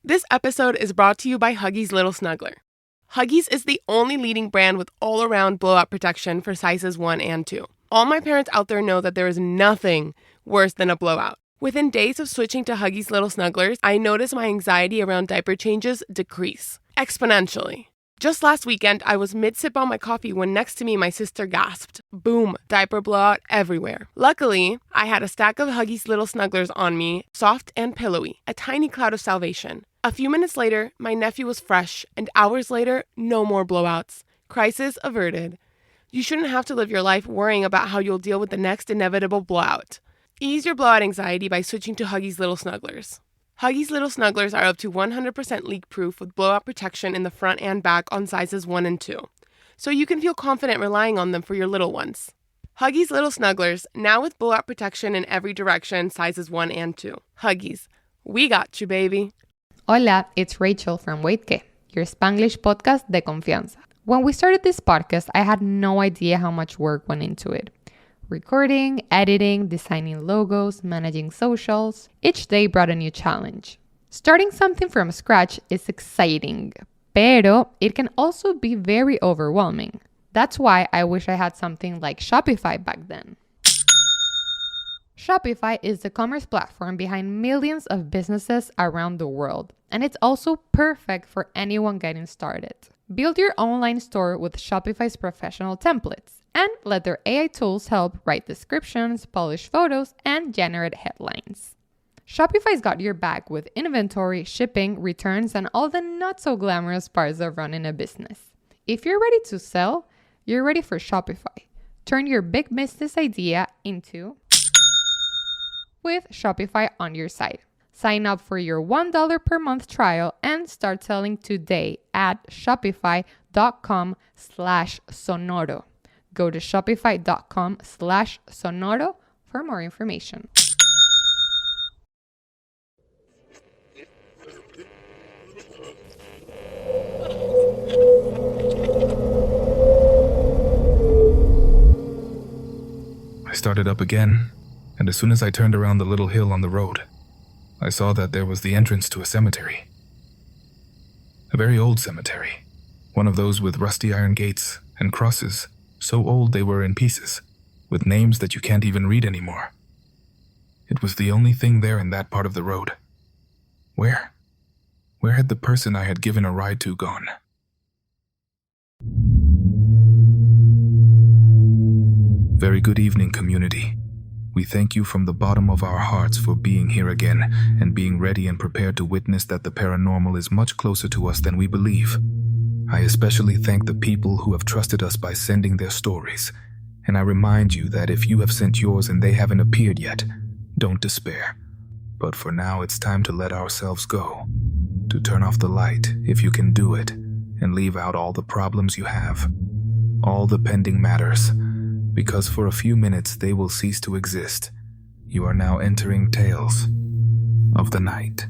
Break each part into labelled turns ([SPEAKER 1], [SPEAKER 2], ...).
[SPEAKER 1] This episode is brought to you by Huggies Little Snuggler. Huggies is the only leading brand with all-around blowout protection for sizes 1 and 2. All my parents out there know that there is nothing worse than a blowout. Within days of switching to Huggies Little Snugglers, I noticed my anxiety around diaper changes decrease exponentially. Just last weekend, I was mid-sip on my coffee when next to me my sister gasped. Boom, diaper blowout everywhere. Luckily, I had a stack of Huggies Little Snugglers on me, soft and pillowy, a tiny cloud of salvation. A few minutes later, my nephew was fresh, and hours later, no more blowouts. Crisis averted. You shouldn't have to live your life worrying about how you'll deal with the next inevitable blowout. Ease your blowout anxiety by switching to Huggies Little Snugglers. Huggies Little Snugglers are up to 100% leak-proof with blowout protection in the front and back on sizes 1 and 2, so you can feel confident relying on them for your little ones. Huggies Little Snugglers, now with blowout protection in every direction, sizes 1 and 2. Huggies, we got you, baby.
[SPEAKER 2] Hola, it's Rachel from Wait Que, your Spanglish podcast de confianza. When we started this podcast, I had no idea how much work went into it. Recording, editing, designing logos, managing socials. Each day brought a new challenge. Starting something from scratch is exciting, pero it can also be very overwhelming. That's why I wish I had something like Shopify back then. Shopify is the commerce platform behind millions of businesses around the world, and it's also perfect for anyone getting started. Build your online store with Shopify's professional templates and let their AI tools help write descriptions, polish photos, and generate headlines. Shopify's got your back with inventory, shipping, returns, and all the not-so-glamorous parts of running a business. If you're ready to sell, you're ready for Shopify. Turn your big business idea into with Shopify on your site. Sign up for your $1 per month trial and start selling today at shopify.com/sonoro. Go to shopify.com/sonoro for more information.
[SPEAKER 3] I started up again, and as soon as I turned around the little hill on the road, I saw that there was the entrance to a cemetery. A very old cemetery, one of those with rusty iron gates and crosses so old they were in pieces, with names that you can't even read anymore. It was the only thing there in that part of the road. Where? Where had the person I had given a ride to gone? Very good evening, community. We thank you from the bottom of our hearts for being here again and being ready and prepared to witness that the paranormal is much closer to us than we believe. I especially thank the people who have trusted us by sending their stories, and I remind you that if you have sent yours and they haven't appeared yet, don't despair. But for now, it's time to let ourselves go, to turn off the light if you can do it, and leave out all the problems you have, all the pending matters, because for a few minutes they will cease to exist. You are now entering Tales of the Night.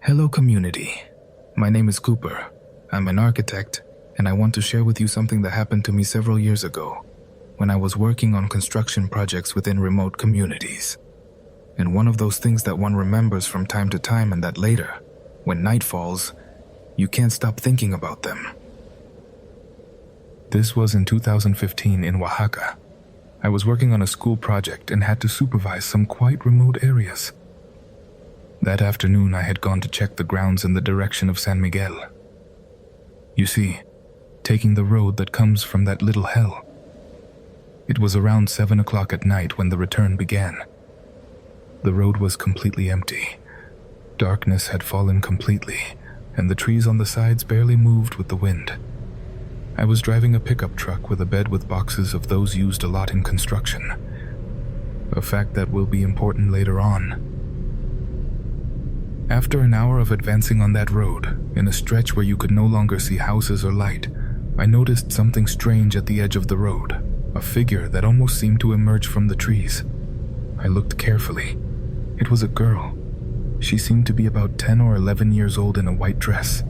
[SPEAKER 3] Hello, community. My name is Cooper. I'm an architect, and I want to share with you something that happened to me several years ago when I was working on construction projects within remote communities. And one of those things that one remembers from time to time, and that later, when night falls, you can't stop thinking about them. This was in 2015 in Oaxaca. I was working on a school project and had to supervise some quite remote areas. That afternoon, I had gone to check the grounds in the direction of San Miguel. You see, taking the road that comes from that little hell. It was around 7 o'clock at night when the return began. The road was completely empty. Darkness had fallen completely, and the trees on the sides barely moved with the wind. I was driving a pickup truck with a bed with boxes of those used a lot in construction, a fact that will be important later on. After an hour of advancing on that road, in a stretch where you could no longer see houses or light, I noticed something strange at the edge of the road, a figure that almost seemed to emerge from the trees. I looked carefully. It was a girl. She seemed to be about 10 or 11 years old in a white dress.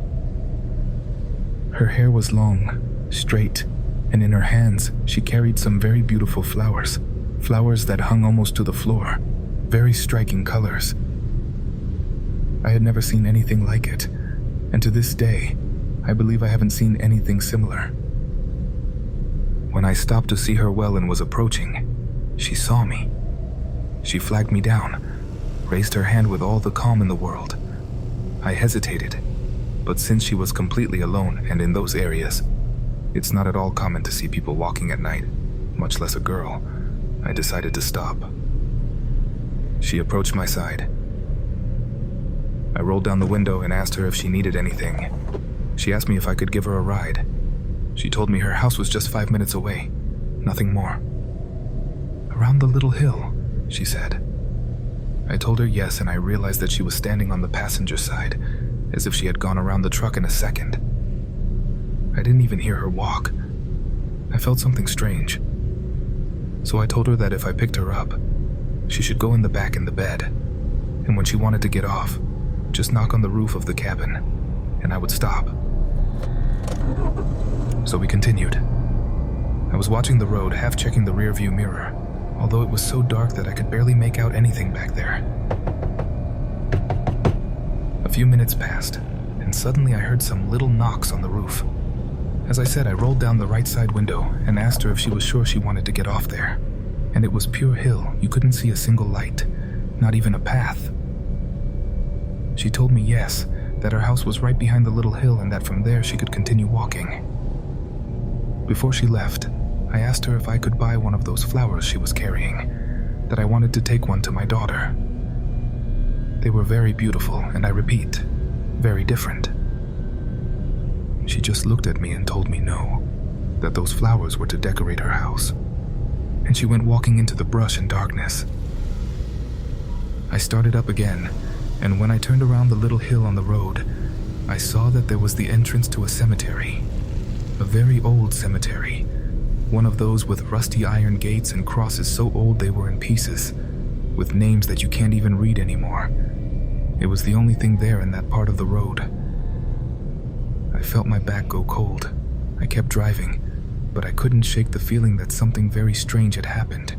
[SPEAKER 3] Her hair was long, straight, and in her hands she carried some very beautiful flowers, flowers that hung almost to the floor, very striking colors. I had never seen anything like it, and to this day, I believe I haven't seen anything similar. When I stopped to see her well and was approaching, she saw me. She flagged me down, raised her hand with all the calm in the world. I hesitated, but since she was completely alone and in those areas, it's not at all common to see people walking at night, much less a girl, I decided to stop. She approached my side. I rolled down the window and asked her if she needed anything. She asked me if I could give her a ride. She told me her house was just 5 minutes away, nothing more. Around the little hill, she said. I told her yes, and I realized that she was standing on the passenger side, as if she had gone around the truck in a second. I didn't even hear her walk. I felt something strange. So I told her that if I picked her up, she should go in the back in the bed, and when she wanted to get off, just knock on the roof of the cabin, and I would stop. So we continued. I was watching the road, half checking the rearview mirror, although it was so dark that I could barely make out anything back there. A few minutes passed, and suddenly I heard some little knocks on the roof. As I said, I rolled down the right side window and asked her if she was sure she wanted to get off there. And it was pure hill. You couldn't see a single light, not even a path. She told me yes, that her house was right behind the little hill and that from there she could continue walking. Before she left, I asked her if I could buy one of those flowers she was carrying, that I wanted to take one to my daughter. They were very beautiful, and I repeat, very different. She just looked at me and told me no, that those flowers were to decorate her house. And she went walking into the brush and darkness. I started up again, and when I turned around the little hill on the road, I saw that there was the entrance to a cemetery. A very old cemetery. One of those with rusty iron gates and crosses so old they were in pieces, with names that you can't even read anymore. It was the only thing there in that part of the road. I felt my back go cold. I kept driving, but I couldn't shake the feeling that something very strange had happened.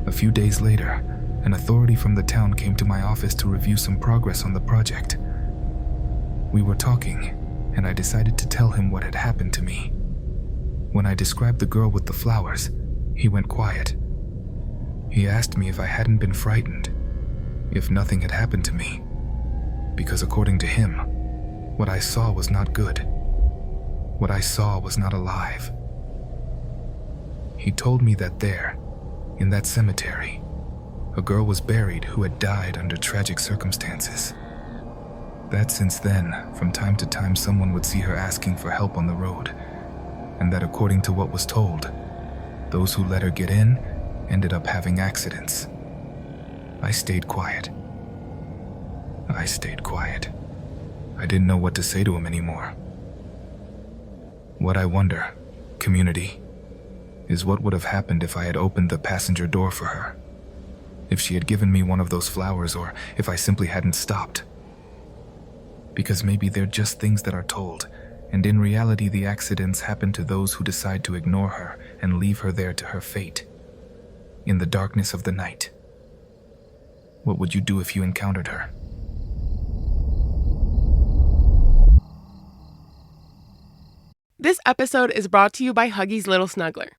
[SPEAKER 3] A few days later, an authority from the town came to my office to review some progress on the project. We were talking, and I decided to tell him what had happened to me. When I described the girl with the flowers, he went quiet. He asked me if I hadn't been frightened, if nothing had happened to me, because according to him, what I saw was not good. What I saw was not alive. He told me that there, in that cemetery, a girl was buried who had died under tragic circumstances. That since then, from time to time, someone would see her asking for help on the road, and that according to what was told, those who let her get in ended up having accidents. I stayed quiet. I didn't know what to say to him anymore. What I wonder, community, is what would have happened if I had opened the passenger door for her. If she had given me one of those flowers, or if I simply hadn't stopped. Because maybe they're just things that are told, and in reality the accidents happen to those who decide to ignore her and leave her there to her fate. In the darkness of the night. What would you do if you encountered her?
[SPEAKER 1] This episode is brought to you by Huggies Little Snuggler.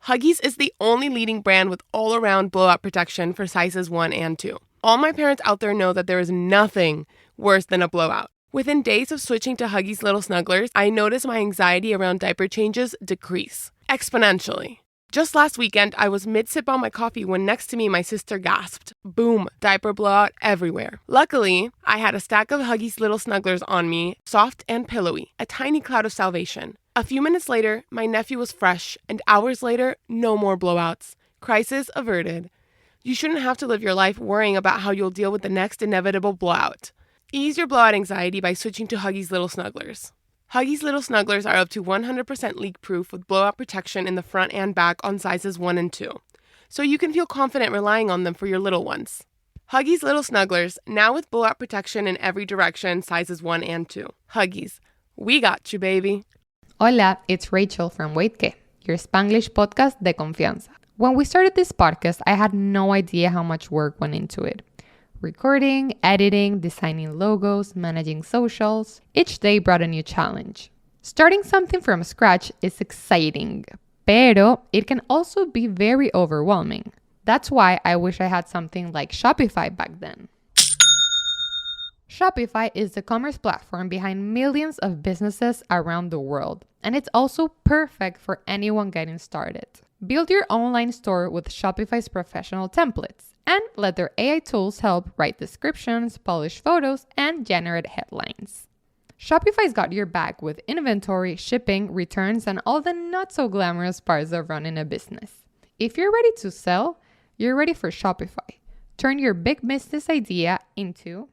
[SPEAKER 1] Huggies is the only leading brand with all-around blowout protection for sizes 1 and 2. All my parents out there know that there is nothing worse than a blowout. Within days of switching to Huggies Little Snugglers, I noticed my anxiety around diaper changes decrease exponentially. Just last weekend, I was mid-sip on my coffee when next to me my sister gasped. Boom, diaper blowout everywhere. Luckily, I had a stack of Huggies Little Snugglers on me, soft and pillowy, a tiny cloud of salvation. A few minutes later, my nephew was fresh, and hours later, no more blowouts. Crisis averted. You shouldn't have to live your life worrying about how you'll deal with the next inevitable blowout. Ease your blowout anxiety by switching to Huggies Little Snugglers. Huggies Little Snugglers are up to 100% leak-proof with blowout protection in the front and back on sizes 1 and 2, so you can feel confident relying on them for your little ones. Huggies Little Snugglers, now with blowout protection in every direction, sizes 1 and 2. Huggies, we got you, baby.
[SPEAKER 2] Hola, it's Rachel from Wait Que, your Spanglish podcast de confianza. When we started this podcast, I had no idea how much work went into it. Recording, editing, designing logos, managing socials. Each day brought a new challenge. Starting something from scratch is exciting, pero it can also be very overwhelming. That's why I wish I had something like Shopify back then. Shopify is the commerce platform behind millions of businesses around the world, and it's also perfect for anyone getting started. Build your online store with Shopify's professional templates, and let their AI tools help write descriptions, polish photos, and generate headlines. Shopify's got your back with inventory, shipping, returns, and all the not-so-glamorous parts of running a business. If you're ready to sell, you're ready for Shopify. Turn your big business idea into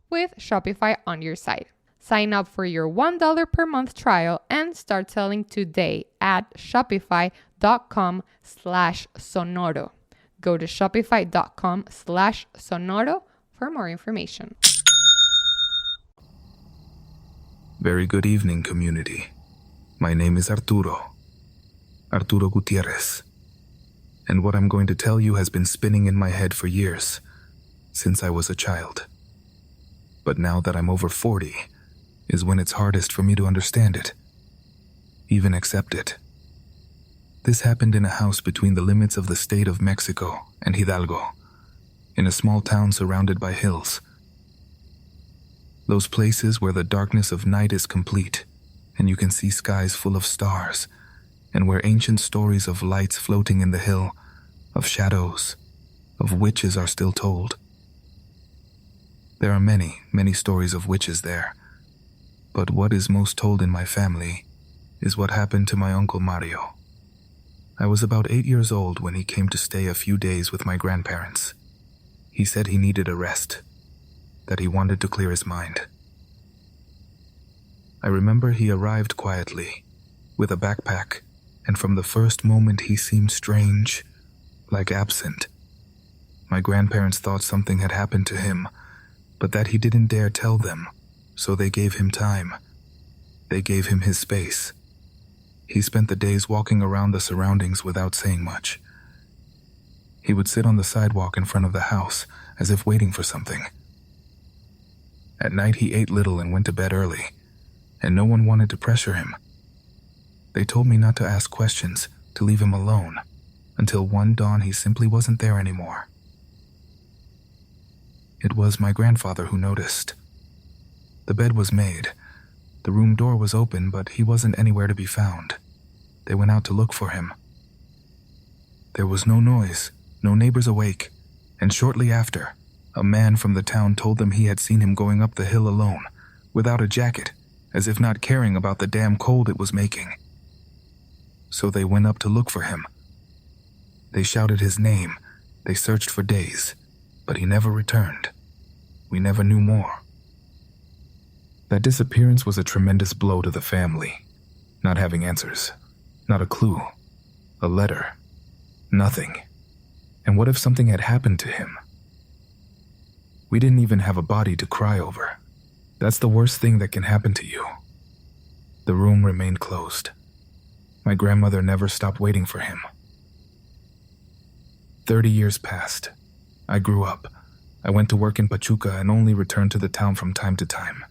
[SPEAKER 2] with Shopify on your site. Sign up for your $1 per month trial and start selling today at shopify.com/sonoro. Go to shopify.com/sonoro for more information.
[SPEAKER 3] Very good evening, community. My name is Arturo Gutierrez. And what I'm going to tell you has been spinning in my head for years, since I was a child. But now that I'm over 40, is when it's hardest for me to understand it, even accept it. This happened in a house between the limits of the state of Mexico and Hidalgo, in a small town surrounded by hills. Those places where the darkness of night is complete, and you can see skies full of stars, and where ancient stories of lights floating in the hill, of shadows, of witches are still told. There are many, many stories of witches there, but what is most told in my family is what happened to my Uncle Mario. I was about 8 years old when he came to stay a few days with my grandparents. He said he needed a rest, that he wanted to clear his mind. I remember he arrived quietly, with a backpack, and from the first moment he seemed strange, like absent. My grandparents thought something had happened to him, but that he didn't dare tell them, so they gave him time. They gave him his space. He spent the days walking around the surroundings without saying much. He would sit on the sidewalk in front of the house, as if waiting for something. At night he ate little and went to bed early, and no one wanted to pressure him. They told me not to ask questions, to leave him alone, until one dawn he simply wasn't there anymore. It was my grandfather who noticed. The bed was made. The room door was open, but he wasn't anywhere to be found. They went out to look for him. There was no noise, no neighbors awake, and shortly after, a man from the town told them he had seen him going up the hill alone, without a jacket, as if not caring about the damn cold it was making. So they went up to look for him. They shouted his name. They searched for days, but he never returned. We never knew more. That disappearance was a tremendous blow to the family. Not having answers, not a clue, a letter, nothing. And what if something had happened to him? We didn't even have a body to cry over. That's the worst thing that can happen to you. The room remained closed. My grandmother never stopped waiting for him. 30 years passed. I grew up. I went to work in Pachuca and only returned to the town from time to time.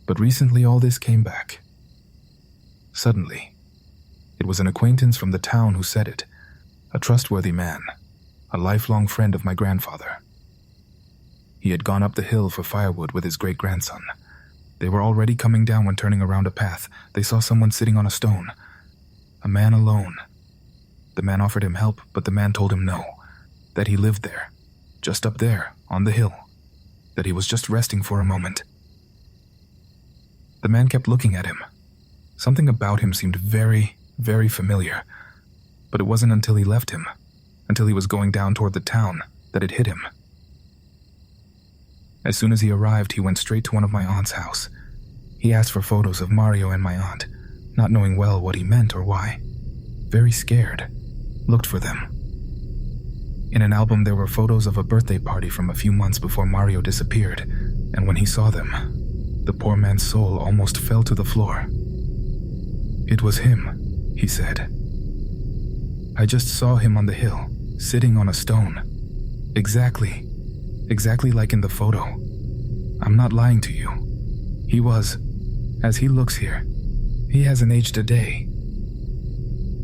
[SPEAKER 3] But recently all this came back. Suddenly. It was an acquaintance from the town who said it. A trustworthy man. A lifelong friend of my grandfather. He had gone up the hill for firewood with his great-grandson. They were already coming down when turning around a path. They saw someone sitting on a stone. A man alone. The man offered him help, but the man told him no. That he lived there. Just up there, on the hill. That he was just resting for a moment. The man kept looking at him. Something about him seemed very, very familiar. But it wasn't until he left him, until he was going down toward the town, that it hit him. As soon as he arrived, he went straight to one of my aunt's house. He asked for photos of Mario and my aunt, not knowing well what he meant or why. Very scared. Looked for them. In an album there were photos of a birthday party from a few months before Mario disappeared, and when he saw them, the poor man's soul almost fell to the floor. It was him, he said. I just saw him on the hill, sitting on a stone. Exactly like in the photo. I'm not lying to you. He was, as he looks here, he hasn't aged a day.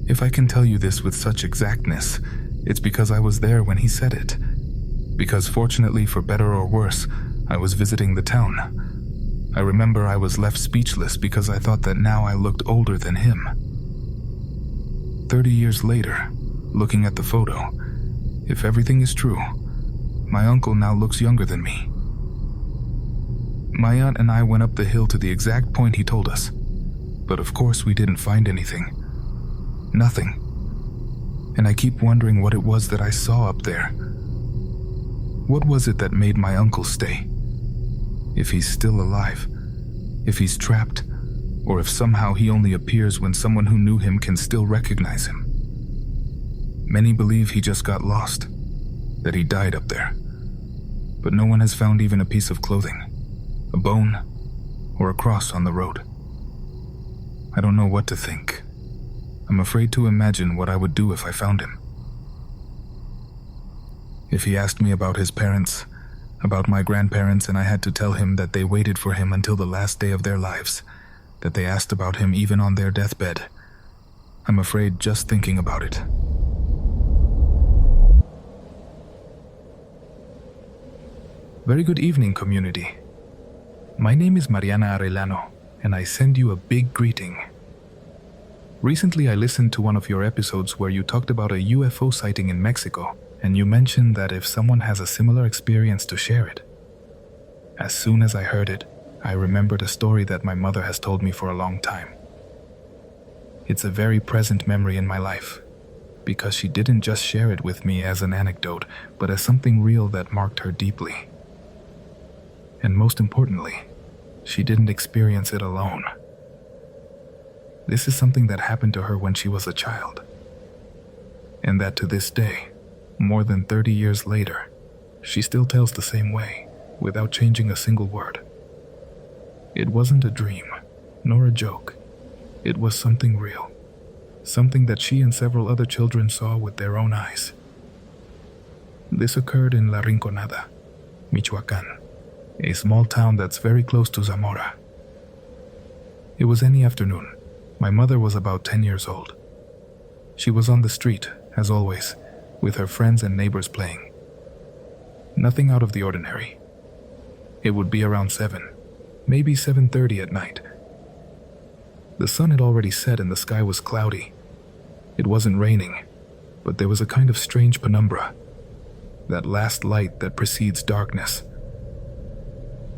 [SPEAKER 3] If I can tell you this with such exactness, it's because I was there when he said it. Because fortunately, for better or worse, I was visiting the town. I remember I was left speechless because I thought that now I looked older than him. 30 years later, looking at the photo, if everything is true, my uncle now looks younger than me. My aunt and I went up the hill to the exact point he told us, but of course we didn't find anything. Nothing. And I keep wondering what it was that I saw up there. What was it that made my uncle stay? If he's still alive, if he's trapped, or if somehow he only appears when someone who knew him can still recognize him. Many believe he just got lost, that he died up there. But no one has found even a piece of clothing, a bone, or a cross on the road. I don't know what to think. I'm afraid to imagine what I would do if I found him. If he asked me about his parents, about my grandparents, and I had to tell him that they waited for him until the last day of their lives, that they asked about him even on their deathbed, I'm afraid just thinking about it. Very good evening, community. My name is Mariana Arellano, and I send you a big greeting. Recently, I listened to one of your episodes where you talked about a UFO sighting in Mexico, and you mentioned that if someone has a similar experience to share it. As soon as I heard it, I remembered a story that my mother has told me for a long time. It's a very present memory in my life, because she didn't just share it with me as an anecdote, but as something real that marked her deeply. And most importantly, she didn't experience it alone. This is something that happened to her when she was a child. And that to this day, more than 30 years later, she still tells the same way, without changing a single word. It wasn't a dream, nor a joke. It was something real. Something that she and several other children saw with their own eyes. This occurred in La Rinconada, Michoacán, a small town that's very close to Zamora. It was any afternoon. My mother was about 10 years old. She was on the street, as always, with her friends and neighbors playing. Nothing out of the ordinary. It would be around 7, maybe 7:30 at night. The sun had already set and the sky was cloudy. It wasn't raining, but there was a kind of strange penumbra, that last light that precedes darkness.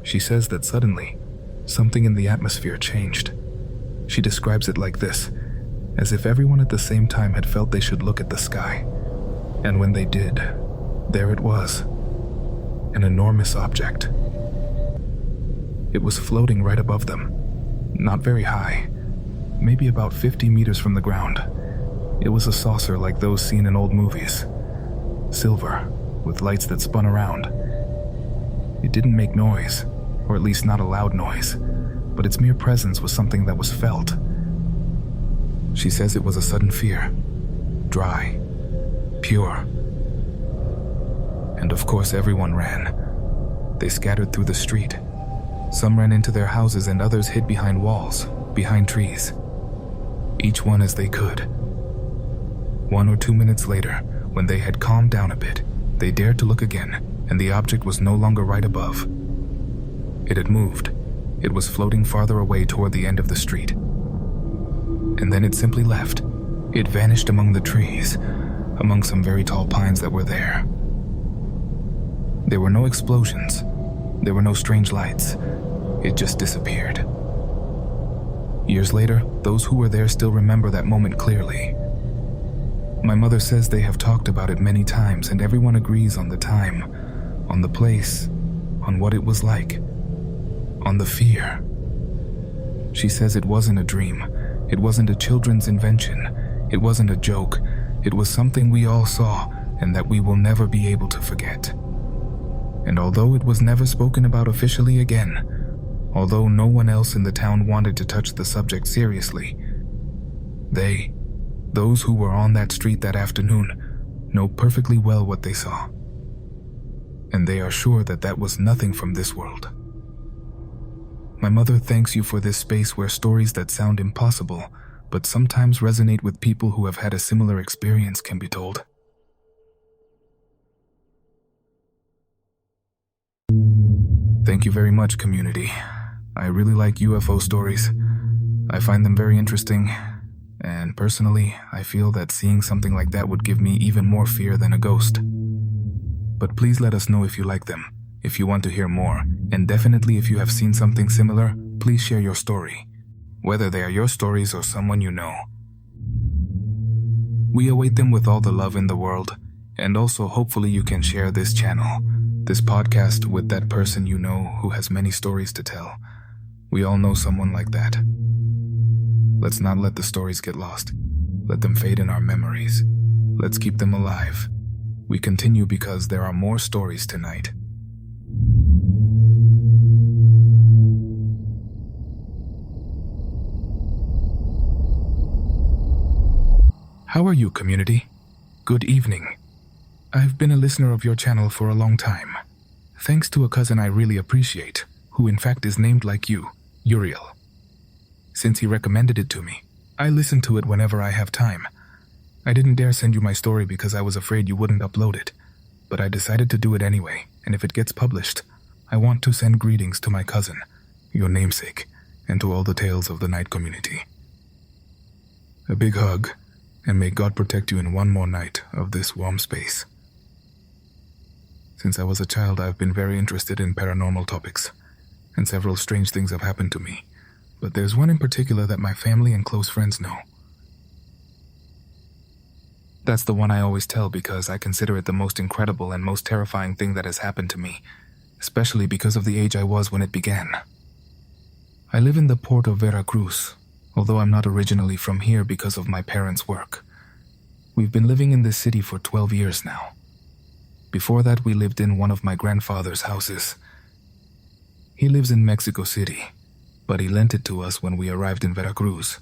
[SPEAKER 3] She says that suddenly, something in the atmosphere changed. She describes it like this, as if everyone at the same time had felt they should look at the sky. And when they did, there it was, an enormous object. It was floating right above them, not very high, maybe about 50 meters from the ground. It was a saucer like those seen in old movies, silver, with lights that spun around. It didn't make noise, or at least not a loud noise, but its mere presence was something that was felt. She says it was a sudden fear, dry, pure. And of course everyone ran. They scattered through the street. Some ran into their houses and others hid behind walls, behind trees. Each one as they could. 1 or 2 minutes later, when they had calmed down a bit, they dared to look again, and the object was no longer right above. It had moved. It was floating farther away toward the end of the street. And then it simply left. It vanished among the trees, among some very tall pines that were there. There were no explosions. There were no strange lights. It just disappeared. Years later, those who were there still remember that moment clearly. My mother says they have talked about it many times, and everyone agrees on the time, on the place, on what it was like, on the fear. She says it wasn't a dream. It wasn't a children's invention. It wasn't a joke. It was something we all saw and that we will never be able to forget. And although it was never spoken about officially again, although no one else in the town wanted to touch the subject seriously, they Those who were on that street that afternoon know perfectly well what they saw. And they are sure that that was nothing from this world. My mother thanks you for this space where stories that sound impossible but sometimes resonate with people who have had a similar experience can be told. Thank you very much, community. I really like UFO stories. I find them very interesting, and personally, I feel that seeing something like that would give me even more fear than a ghost. But please let us know if you like them, if you want to hear more, and definitely if you have seen something similar, please share your story, whether they are your stories or someone you know. We await them with all the love in the world, and also hopefully you can share this channel, this podcast, with that person you know who has many stories to tell. We all know someone like that. Let's not let the stories get lost. Let them fade in our memories. Let's keep them alive. We continue because there are more stories tonight. How are you, community? Good evening. I've been a listener of your channel for a long time. Thanks to a cousin I really appreciate, who in fact is named like you, Uriel. Since he recommended it to me, I listen to it whenever I have time. I didn't dare send you my story because I was afraid you wouldn't upload it, but I decided to do it anyway, and if it gets published, I want to send greetings to my cousin, your namesake, and to all the Tales of the Night community. A big hug, and may God protect you in one more night of this warm space. Since I was a child, I've been very interested in paranormal topics, and several strange things have happened to me, but there's one in particular that my family and close friends know. That's the one I always tell because I consider it the most incredible and most terrifying thing that has happened to me, especially because of the age I was when it began. I live in the port of Veracruz, although I'm not originally from here because of my parents' work. We've been living in this city for 12 years now. Before that, we lived in one of my grandfather's houses. He lives in Mexico City, but he lent it to us when we arrived in Veracruz.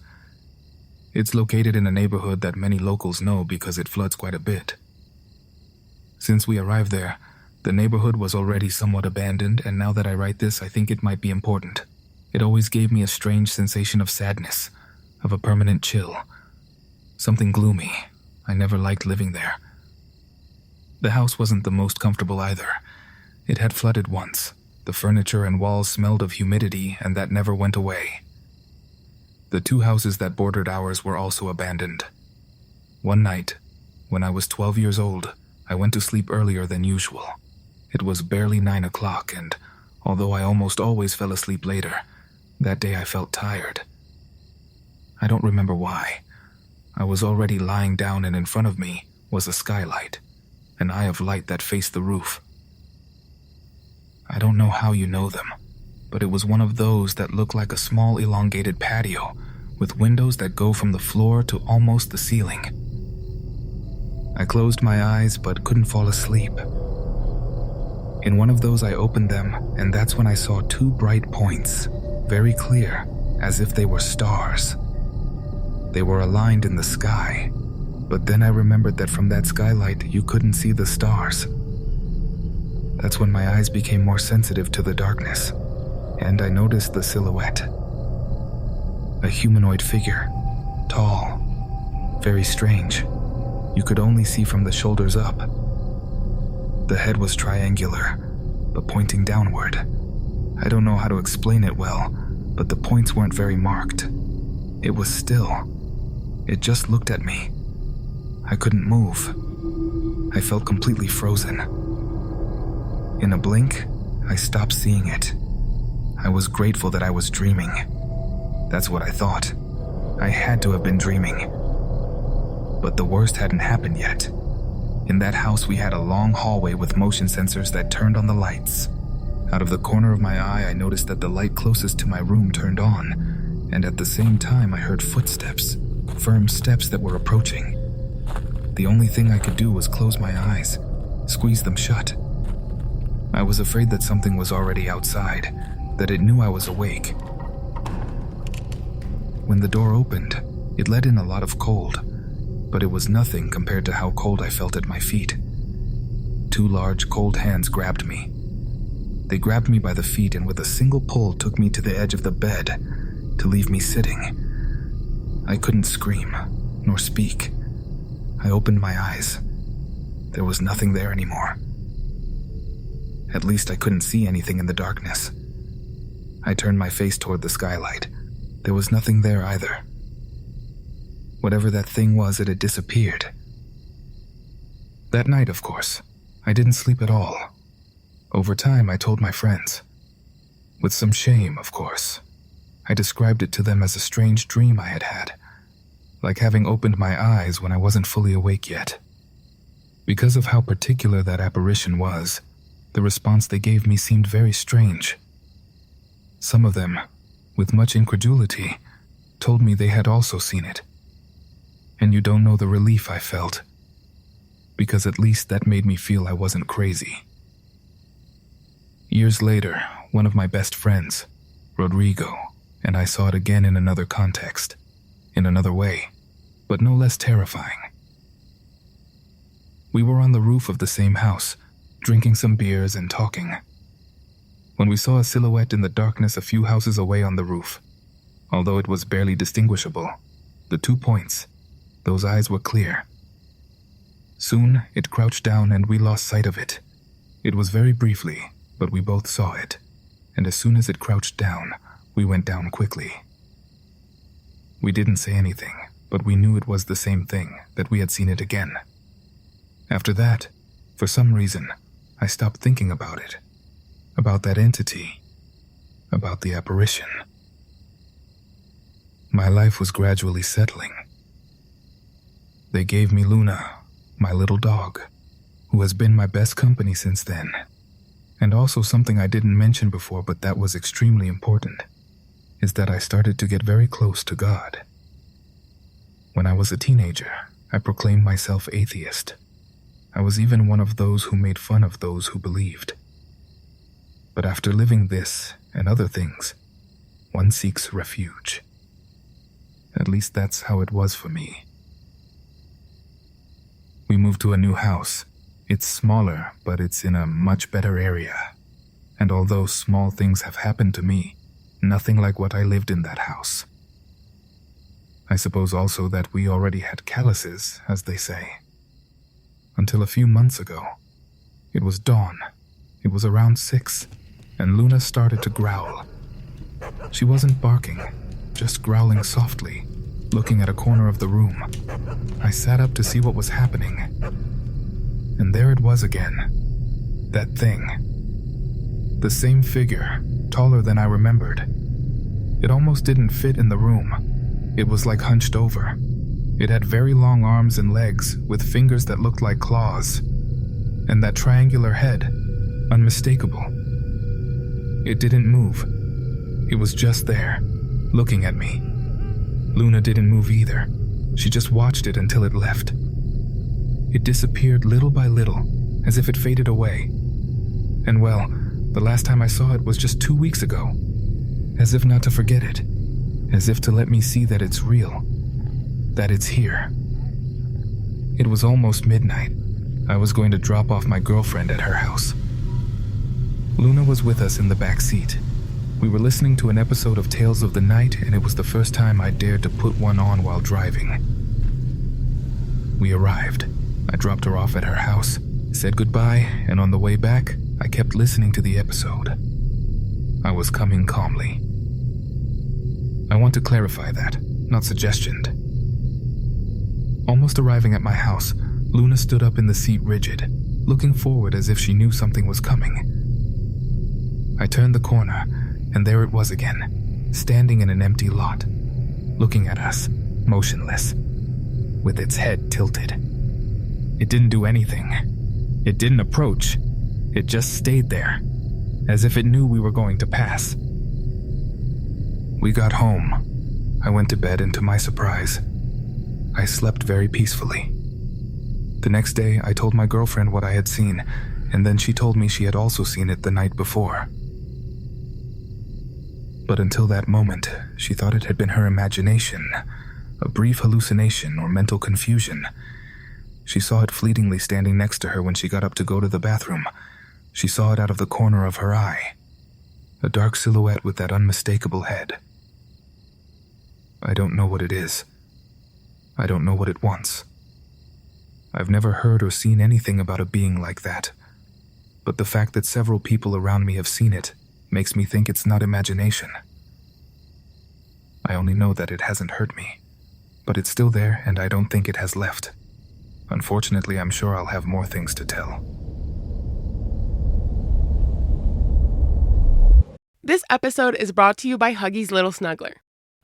[SPEAKER 3] It's located in a neighborhood that many locals know because it floods quite a bit. Since we arrived there, the neighborhood was already somewhat abandoned, and now that I write this, I think it might be important. It always gave me a strange sensation of sadness, of a permanent chill. Something gloomy. I never liked living there. The house wasn't the most comfortable either. It had flooded once. The furniture and walls smelled of humidity, and that never went away. The two houses that bordered ours were also abandoned. One night, when I was 12 years old, I went to sleep earlier than usual. It was barely 9 o'clock, and although I almost always fell asleep later, that day I felt tired. I don't remember why. I was already lying down, and in front of me was a skylight, an eye of light that faced the roof. I don't know how you know them, but it was one of those that looked like a small elongated patio with windows that go from the floor to almost the ceiling. I closed my eyes but couldn't fall asleep. In one of those I opened them, and that's when I saw two bright points, very clear, as if they were stars. They were aligned in the sky, but then I remembered that from that skylight you couldn't see the stars. That's when my eyes became more sensitive to the darkness, and I noticed the silhouette. A humanoid figure, tall, very strange. You could only see from the shoulders up. The head was triangular, but pointing downward. I don't know how to explain it well, but the points weren't very marked. It was still. It just looked at me. I couldn't move. I felt completely frozen. In a blink, I stopped seeing it. I was grateful that I was dreaming. That's what I thought. I had to have been dreaming. But the worst hadn't happened yet. In that house, we had a long hallway with motion sensors that turned on the lights. Out of the corner of my eye, I noticed that the light closest to my room turned on, and at the same time, I heard footsteps, firm steps that were approaching. The only thing I could do was close my eyes, squeeze them shut. I was afraid that something was already outside, that it knew I was awake. When the door opened, it let in a lot of cold, but it was nothing compared to how cold I felt at my feet. 2 large, cold hands grabbed me. They grabbed me by the feet and with a single pull took me to the edge of the bed to leave me sitting. I couldn't scream, nor speak. I opened my eyes. There was nothing there anymore. At least I couldn't see anything in the darkness. I turned my face toward the skylight. There was nothing there either. Whatever that thing was, it had disappeared. That night, of course, I didn't sleep at all. Over time, I told my friends. With some shame, of course. I described it to them as a strange dream I had had, like having opened my eyes when I wasn't fully awake yet. Because of how particular that apparition was, the response they gave me seemed very strange. Some of them, with much incredulity, told me they had also seen it. And you don't know the relief I felt, because at least that made me feel I wasn't crazy. Years later, one of my best friends, Rodrigo, and I saw it again in another context, in another way, but no less terrifying. We were on the roof of the same house, drinking some beers and talking, when we saw a silhouette in the darkness a few houses away on the roof. Although it was barely distinguishable, the 2 points, those eyes were clear. Soon, it crouched down and we lost sight of it. It was very briefly, but we both saw it, and as soon as it crouched down, we went down quickly. We didn't say anything, but we knew it was the same thing, that we had seen it again. After that, for some reason, I stopped thinking about it, about that entity, about the apparition. My life was gradually settling. They gave me Luna, my little dog, who has been my best company since then. And also something I didn't mention before, but that was extremely important, is that I started to get very close to God. When I was a teenager, I proclaimed myself atheist. I was even one of those who made fun of those who believed. But after living this and other things, one seeks refuge. At least that's how it was for me. We moved to a new house. It's smaller, but it's in a much better area. And although small things have happened to me, nothing like what I lived in that house. I suppose also that we already had calluses, as they say. Until a few months ago. It was dawn. It was around 6, and Luna started to growl. She wasn't barking, just growling softly, looking at a corner of the room. I sat up to see what was happening. And there it was again. That thing. The same figure, taller than I remembered. It almost didn't fit in the room. It was like hunched over. It had very long arms and legs with fingers that looked like claws. And that triangular head, unmistakable. It didn't move. It was just there, looking at me. Luna didn't move either. She just watched it until it left. It disappeared little by little, as if it faded away. And well, the last time I saw it was just 2 weeks ago. As if not to forget it. As if to let me see that it's real. That it's here. It was almost midnight. I was going to drop off my girlfriend at her house. Luna was with us in the back seat. We were listening to an episode of Tales of the Night, and it was the first time I dared to put one on while driving. We arrived. I dropped her off at her house, said goodbye, and on the way back, I kept listening to the episode. I was coming calmly. I want to clarify that, not suggestioned. Almost arriving at my house, Luna stood up in the seat rigid, looking forward as if she knew something was coming. I turned the corner, and there it was again, standing in an empty lot, looking at us, motionless, with its head tilted. It didn't do anything. It didn't approach. It just stayed there, as if it knew we were going to pass. We got home. I went to bed, and to my surprise, I slept very peacefully. The next day, I told my girlfriend what I had seen, and then she told me she had also seen it the night before. But until that moment, she thought it had been her imagination, A brief hallucination or mental confusion. She saw it fleetingly standing next to her when she got up to go to the bathroom. She saw it out of the corner of her eye. A dark silhouette with that unmistakable head. I don't know what it is. I don't know what it wants. I've never heard or seen anything about a being like that. But the fact that several people around me have seen it makes me think it's not imagination. I only know that it hasn't hurt me, but it's still there and I don't think it has left. Unfortunately, I'm sure I'll have more things to tell.
[SPEAKER 1] This episode is brought to you by Huggies Little Snuggler.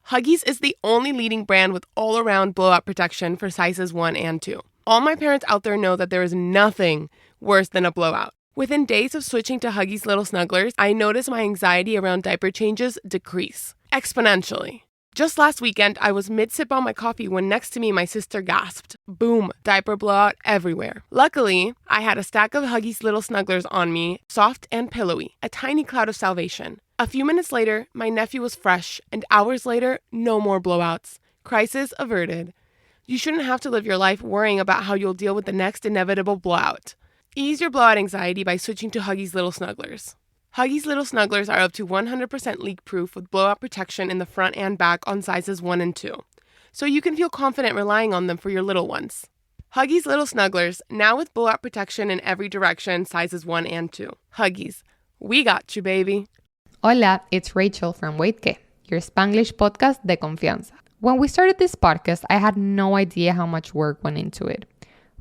[SPEAKER 1] Huggies is the only leading brand with all-around blowout protection for sizes 1 and 2. All my parents out there know that there is nothing worse than a blowout. Within days of switching to Huggies Little Snugglers, I noticed my anxiety around diaper changes decrease exponentially. Just last weekend, I was mid-sip on my coffee when next to me my sister gasped. Boom, diaper blowout everywhere. Luckily, I had a stack of Huggies Little Snugglers on me, soft and pillowy, a tiny cloud of salvation. A few minutes later, my nephew was fresh, and hours later, no more blowouts. Crisis averted. You shouldn't have to live your life worrying about how you'll deal with the next inevitable blowout. Ease your blowout anxiety by switching to Huggies Little Snugglers. Huggies Little Snugglers are up to 100% leak-proof with blowout protection in the front and back on sizes 1 and 2, so you can feel confident relying on them for your little ones. Huggies Little Snugglers, now with blowout protection in every direction, sizes 1 and 2. Huggies, we got you, baby.
[SPEAKER 2] Hola, it's Rachel from Wait Que, your Spanglish podcast de confianza. When we started this podcast, I had no idea how much work went into it.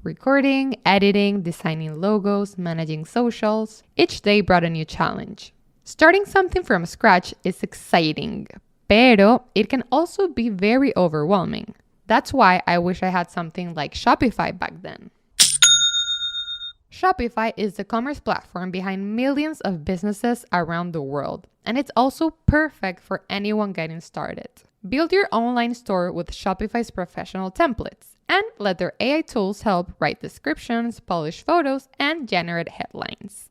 [SPEAKER 2] Recording, editing, designing logos, managing socials. Each day brought a new challenge. Starting something from scratch is exciting, pero it can also be very overwhelming. That's why I wish I had something like Shopify back then. Shopify is the commerce platform behind millions of businesses around the world, and it's also perfect for anyone getting started. Build your online store with Shopify's professional templates and let their AI tools help write descriptions, polish photos, and generate headlines.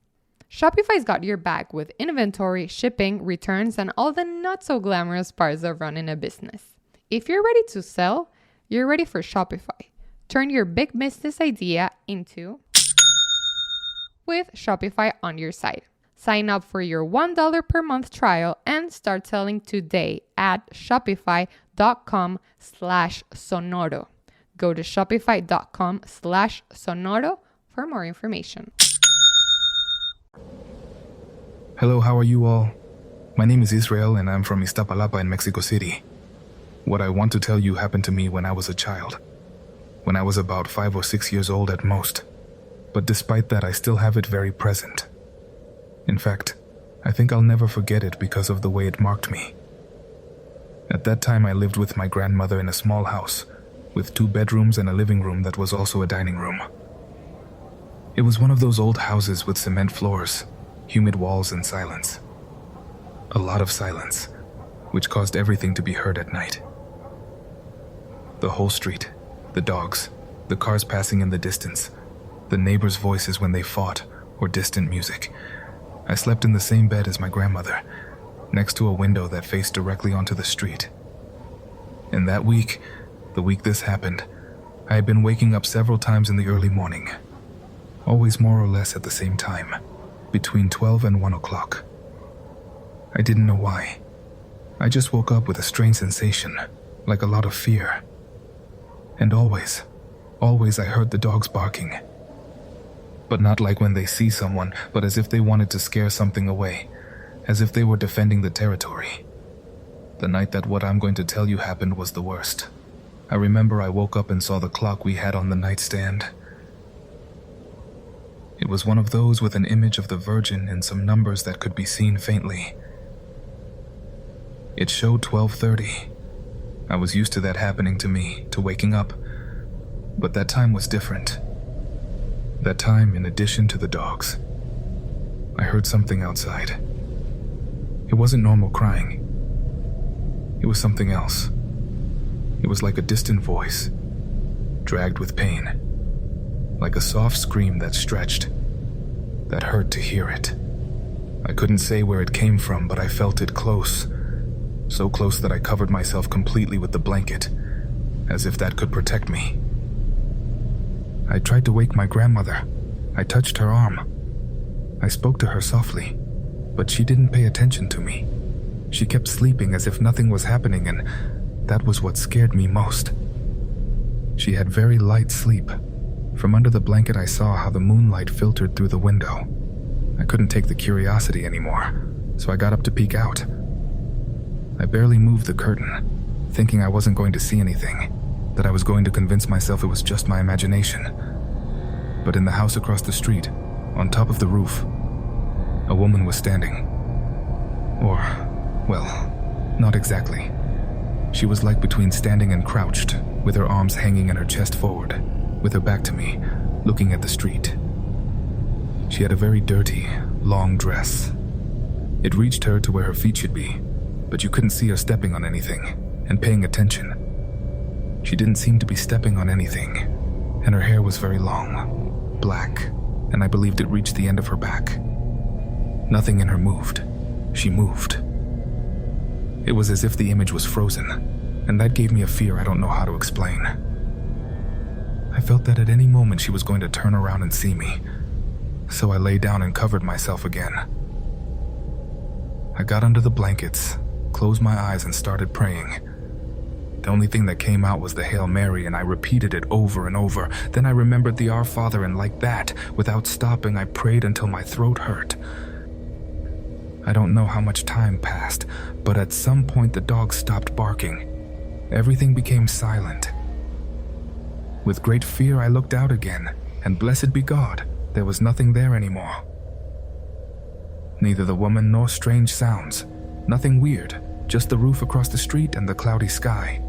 [SPEAKER 2] Shopify's got your back with inventory, shipping, returns, and all the not-so-glamorous parts of running a business. If you're ready to sell, you're ready for Shopify. Turn your big business idea into with Shopify on your site. Sign up for your $1 per month trial and start selling today at shopify.com/sonoro. Go to shopify.com/sonoro for more information.
[SPEAKER 3] Hello, how are you all? My name is Israel and I'm from Iztapalapa in Mexico City. What I want to tell you happened to me when I was a child. When I was about 5 or 6 years old at most. But despite that, I still have it very present. In fact, I think I'll never forget it because of the way it marked me. At that time, I lived with my grandmother in a small house, with 2 bedrooms and a living room that was also a dining room. It was one of those old houses with cement floors, humid walls, and silence. A lot of silence, which caused everything to be heard at night. The whole street, the dogs, the cars passing in the distance, the neighbors' voices when they fought, or distant music. I slept in the same bed as my grandmother, next to a window that faced directly onto the street. In that week, the week this happened, I had been waking up several times in the early morning, always more or less at the same time, between 12 and 1 o'clock. I didn't know why. I just woke up with a strange sensation, like a lot of fear. And always I heard the dogs barking. But not like when they see someone, but as if they wanted to scare something away, as if they were defending the territory. The night that what I'm going to tell you happened was the worst. I remember I woke up and saw the clock we had on the nightstand. It was one of those with an image of the Virgin and some numbers that could be seen faintly. It showed 12:30. I was used to that happening to me, to waking up. But that time was different. That time, in addition to the dogs, I heard something outside. It wasn't normal crying. It was something else. It was like a distant voice, dragged with pain, like a soft scream that stretched, that hurt to hear it. I couldn't say where it came from, but I felt it close, so close that I covered myself completely with the blanket, as if that could protect me. I tried to wake my grandmother. I touched her arm. I spoke to her softly, but she didn't pay attention to me. She kept sleeping as if nothing was happening, and that was what scared me most. She had very light sleep. From under the blanket, I saw how the moonlight filtered through the window. I couldn't take the curiosity anymore, so I got up to peek out. I barely moved the curtain, thinking I wasn't going to see anything, that I was going to convince myself it was just my imagination. But in the house across the street, on top of the roof, a woman was standing. Or, well, not exactly. She was like between standing and crouched, with her arms hanging and her chest forward, with her back to me, looking at the street. She had a very dirty, long dress. It reached her to where her feet should be, but you couldn't see her stepping on anything and paying attention. She didn't seem to be stepping on anything, and her hair was very long, black, and I believed it reached the end of her back. Nothing in her moved. She moved. It was as if the image was frozen, and that gave me a fear I don't know how to explain. I felt that at any moment she was going to turn around and see me, so I lay down and covered myself again. I got under the blankets, closed my eyes, and started praying. The only thing that came out was the Hail Mary, and I repeated it over and over. Then I remembered the Our Father, and like that, without stopping, I prayed until my throat hurt. I don't know how much time passed, but at some point the dog stopped barking. Everything became silent. With great fear, I looked out again, and blessed be God, there was nothing there anymore. Neither the woman nor strange sounds. Nothing weird, just the roof across the street and the cloudy sky.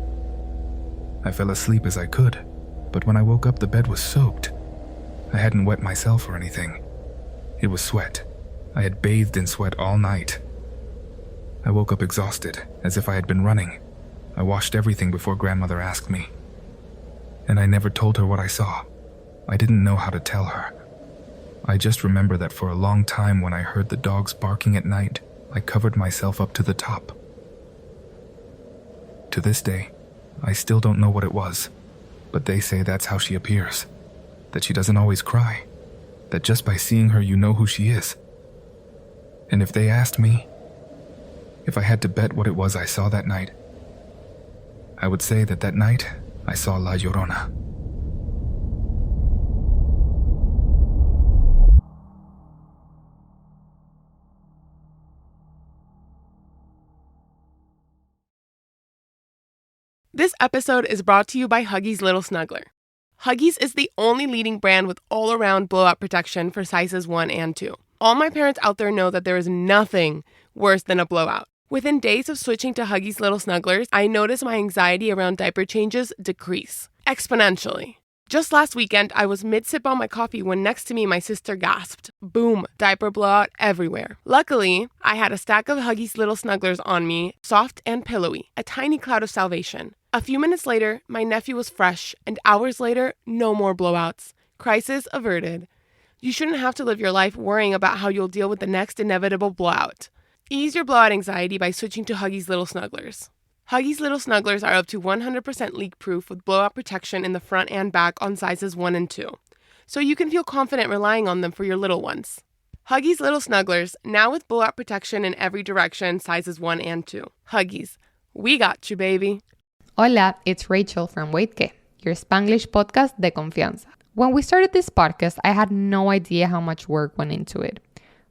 [SPEAKER 3] I fell asleep as I could, but when I woke up, the bed was soaked. I hadn't wet myself or anything. It was sweat. I had bathed in sweat all night. I woke up exhausted, as if I had been running. I washed everything before grandmother asked me. And I never told her what I saw. I didn't know how to tell her. I just remember that for a long time when I heard the dogs barking at night, I covered myself up to the top. To this day, I still don't know what it was, but they say that's how she appears. That she doesn't always cry. That just by seeing her you know who she is. And if they asked me, if I had to bet what it was I saw that night, I would say that night I saw La Llorona.
[SPEAKER 1] This episode is brought to you by Huggies Little Snuggler. Huggies is the only leading brand with all-around blowout protection for sizes 1 and 2. All my parents out there know that there is nothing worse than a blowout. Within days of switching to Huggies Little Snugglers, I noticed my anxiety around diaper changes decrease exponentially. Just last weekend, I was mid-sip on my coffee when next to me my sister gasped. Boom, diaper blowout everywhere. Luckily, I had a stack of Huggies Little Snugglers on me, soft and pillowy, a tiny cloud of salvation. A few minutes later, my nephew was fresh, and hours later, no more blowouts. Crisis averted. You shouldn't have to live your life worrying about how you'll deal with the next inevitable blowout. Ease your blowout anxiety by switching to Huggies Little Snugglers. Huggies Little Snugglers are up to 100% leak-proof with blowout protection in the front and back on sizes 1 and 2, so you can feel confident relying on them for your little ones. Huggies Little Snugglers, now with blowout protection in every direction, sizes 1 and 2. Huggies, we got you, baby.
[SPEAKER 2] Hola, it's Rachel from Wait Que, your Spanglish podcast de confianza. When we started this podcast, I had no idea how much work went into it.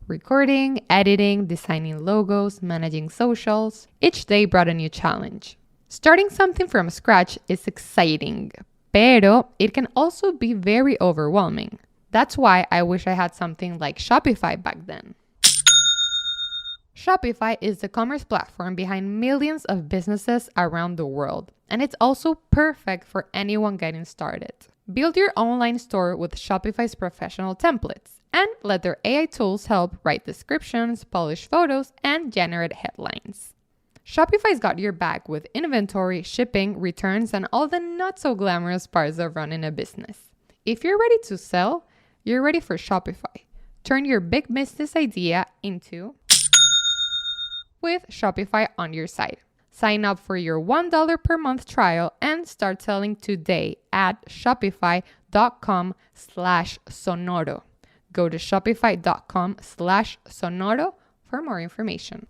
[SPEAKER 2] Recording, editing, designing logos, managing socials. Each day brought a new challenge. Starting something from scratch is exciting, pero it can also be very overwhelming. That's why I wish I had something like Shopify back then. Shopify is the commerce platform behind millions of businesses around the world, and it's also perfect for anyone getting started. Build your online store with Shopify's professional templates and let their AI tools help write descriptions, polish photos, and generate headlines. Shopify's got your back with inventory, shipping, returns, and all the not-so-glamorous parts of running a business. If you're ready to sell, you're ready for Shopify. Turn your big business idea into with Shopify on your site. Sign up for your $1 per month trial and start selling today at shopify.com/sonoro. Go to shopify.com/sonoro for more information.